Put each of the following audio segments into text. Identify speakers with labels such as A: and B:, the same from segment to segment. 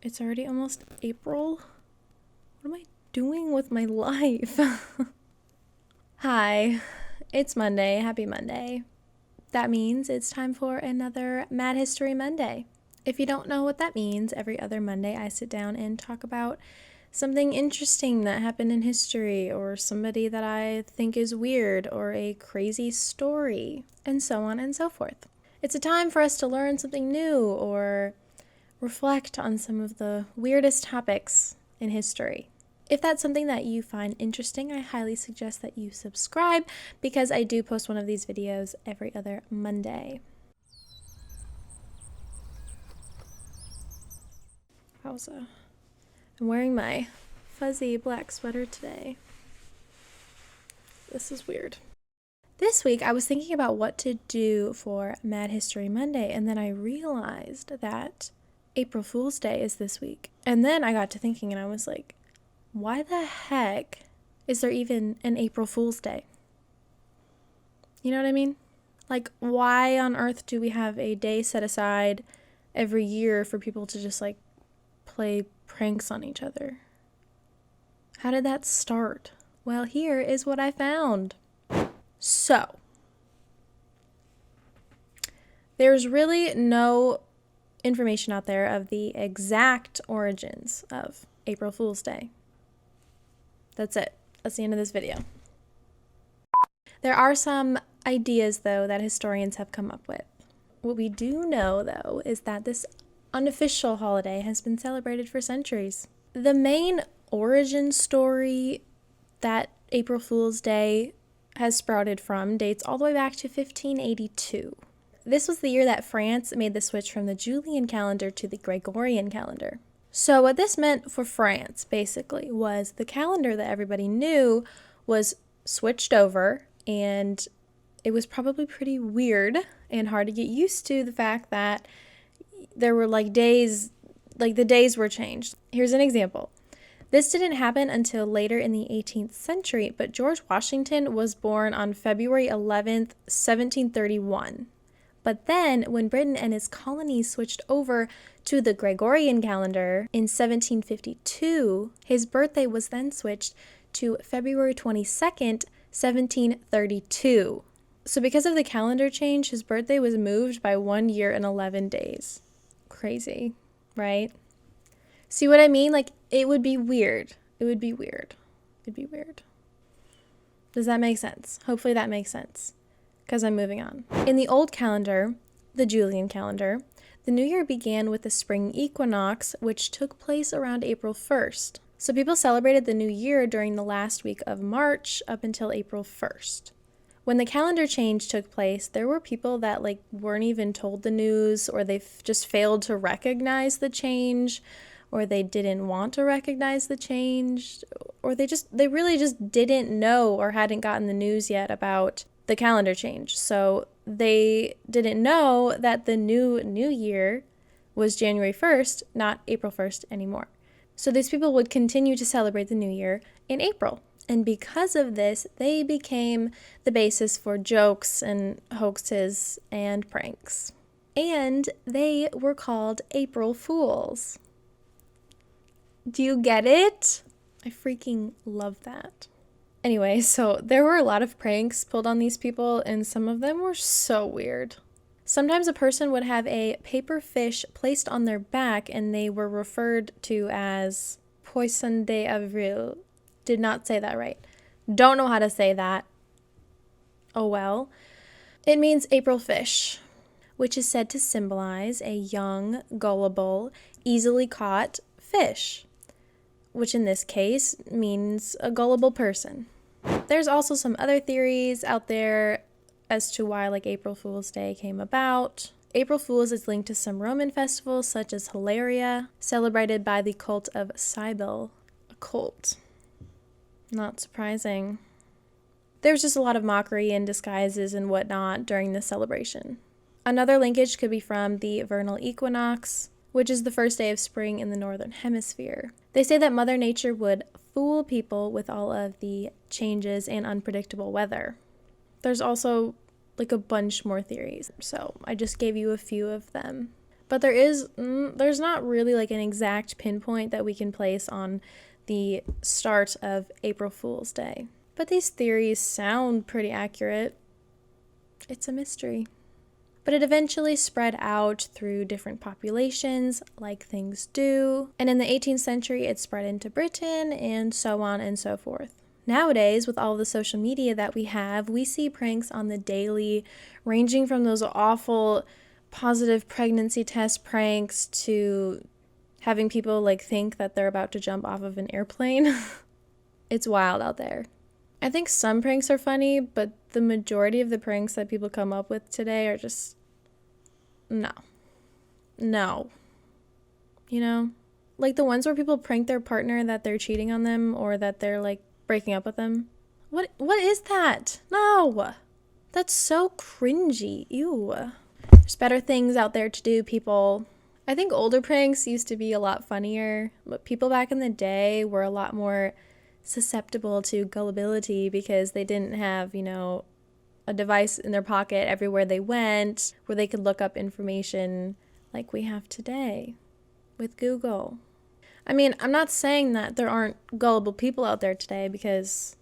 A: It's already almost April. What am I doing with my life? Hi, it's Monday. Happy Monday. That means it's time for another Mad History Monday. If you don't know what that means, every other Monday I sit down and talk about something interesting that happened in history, or somebody that I think is weird, or a crazy story, and so on and so forth. It's a time for us to learn something new or reflect on some of the weirdest topics in history. If that's something that you find interesting, I highly suggest that you subscribe because I do post one of these videos every other Monday. I'm wearing my fuzzy black sweater today. This is weird. This week I was thinking about what to do for Mad History Monday, and then I realized that April Fool's Day is this week. And then I got to thinking and I was like, why the heck is there even an April Fool's Day? You know what I mean? Like, why on earth do we have a day set aside every year for people to just like play pranks on each other? How did that start? Well, here is what I found. So, there's really no information out there of the exact origins of April Fool's Day. That's it. That's the end of this video. There are some ideas, though, that historians have come up with. What we do know, though, is that this unofficial holiday has been celebrated for centuries. The main origin story that April Fool's Day has sprouted from dates all the way back to 1582. This was the year that France made the switch from the Julian calendar to the Gregorian calendar. So what this meant for France, basically, was the calendar that everybody knew was switched over, and it was probably pretty weird and hard to get used to the fact that there were days, the days were changed. Here's an example. This didn't happen until later in the 18th century, but George Washington was born on February 11th, 1731. But then, when Britain and his colonies switched over to the Gregorian calendar in 1752, his birthday was then switched to February 22nd, 1732. So because of the calendar change, his birthday was moved by 1 year and 11 days. Crazy, right? See what I mean? It would be weird. It would be weird. It'd be weird. Does that make sense? Hopefully that makes sense, because I'm moving on. In the old calendar, the Julian calendar, the new year began with the spring equinox, which took place around April 1st. So people celebrated the new year during the last week of March up until April 1st. When the calendar change took place, there were people that weren't even told the news, or they just failed to recognize the change, or they didn't want to recognize the change, or they really just didn't know or hadn't gotten the news yet about the calendar change. So they didn't know that the new year was January 1st, not April 1st anymore. So these people would continue to celebrate the new year in April. And because of this, they became the basis for jokes and hoaxes and pranks. And they were called April Fools. Do you get it? I freaking love that. Anyway, so there were a lot of pranks pulled on these people, and some of them were so weird. Sometimes a person would have a paper fish placed on their back, and they were referred to as Poisson d'Avril. Did not say that right. Don't know how to say that. Oh well. It means April fish, which is said to symbolize a young, gullible, easily caught fish, which in this case means a gullible person. There's also some other theories out there as to why April Fool's Day came about. April Fool's is linked to some Roman festivals such as Hilaria, celebrated by the cult of Cybele, a cult. Not surprising. There's just a lot of mockery and disguises and whatnot during this celebration. Another linkage could be from the vernal equinox, which is the first day of spring in the northern hemisphere. They say that Mother Nature would fool people with all of the changes and unpredictable weather. There's also a bunch more theories, so I just gave you a few of them. But there's not really like an exact pinpoint that we can place on the start of April Fool's Day. But these theories sound pretty accurate. It's a mystery. But it eventually spread out through different populations, like things do. And in the 18th century, it spread into Britain, and so on and so forth. Nowadays, with all the social media that we have, we see pranks on the daily, ranging from those awful positive pregnancy test pranks to having people like think that they're about to jump off of an airplane. It's wild out there. I think some pranks are funny, but the majority of the pranks that people come up with today are just, no. You know? Like the ones where people prank their partner that they're cheating on them or that they're like breaking up with them. What is that? No. That's so cringy. Ew. There's better things out there to do, people. I think older pranks used to be a lot funnier, but people back in the day were a lot more susceptible to gullibility because they didn't have, a device in their pocket everywhere they went where they could look up information like we have today with Google. I mean, I'm not saying that there aren't gullible people out there today because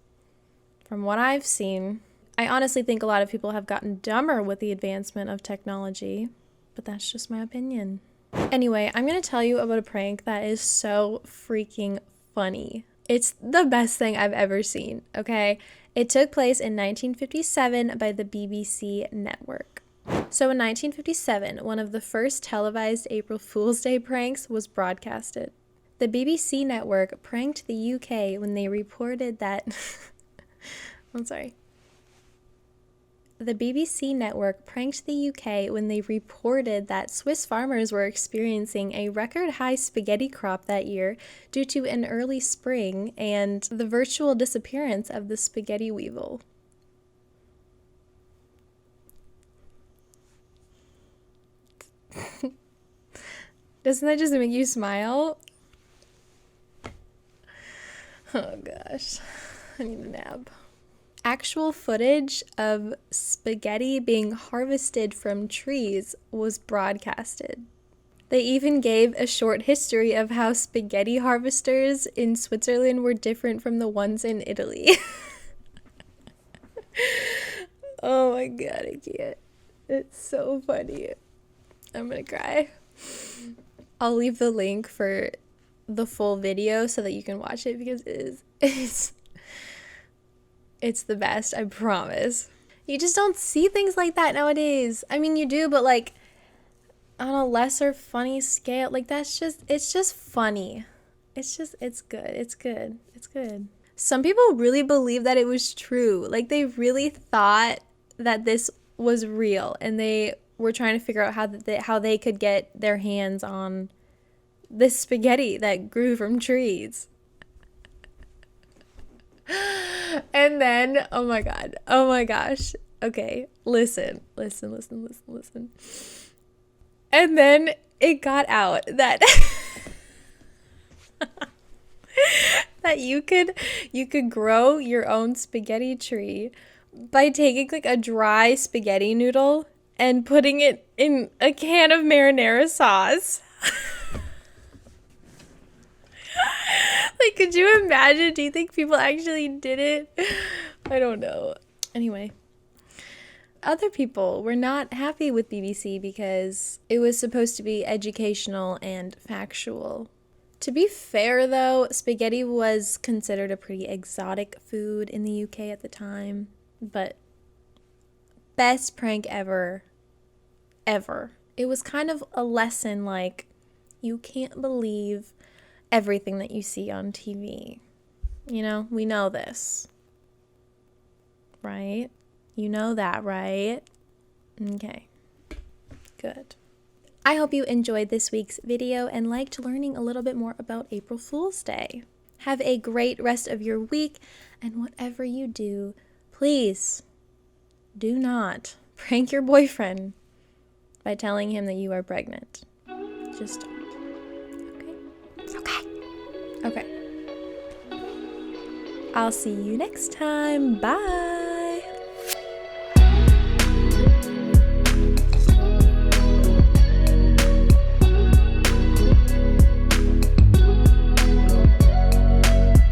A: from what I've seen, I honestly think a lot of people have gotten dumber with the advancement of technology, but that's just my opinion. Anyway, I'm going to tell you about a prank that is so freaking funny. It's the best thing I've ever seen, okay? It took place in 1957 by the BBC network. So in 1957, one of the first televised April Fool's Day pranks was broadcasted. The BBC network pranked the UK when they reported that... The BBC network pranked the UK when they reported that Swiss farmers were experiencing a record-high spaghetti crop that year due to an early spring and the virtual disappearance of the spaghetti weevil. Doesn't that just make you smile? Oh gosh, I need a nap. Actual footage of spaghetti being harvested from trees was broadcasted. They even gave a short history of how spaghetti harvesters in Switzerland were different from the ones in Italy. Oh my god, I can't. It's so funny. I'm gonna cry. I'll leave the link for the full video so that you can watch it because it's the best, I promise. You just don't see things like that nowadays. I mean, you do, but like on a lesser funny scale. Like it's just funny. It's good. Some people really believe that it was true. Like they really thought that this was real and they were trying to figure out how they could get their hands on this spaghetti that grew from trees. And then, oh my gosh. Okay, listen. And then it got out that that you could grow your own spaghetti tree by taking like a dry spaghetti noodle and putting it in a can of marinara sauce. Like, could you imagine? Do you think people actually did it? I don't know. Anyway, other people were not happy with BBC because it was supposed to be educational and factual. To be fair, though, spaghetti was considered a pretty exotic food in the UK at the time. But best prank ever. It was kind of a lesson, like, you can't believe everything that you see on TV. We know this. Right? You know that, right? Okay. Good. I hope you enjoyed this week's video and liked learning a little bit more about April Fool's Day. Have a great rest of your week, and whatever you do, please do not prank your boyfriend by telling him that you are pregnant. Just don't. Okay. I'll see you next time. Bye.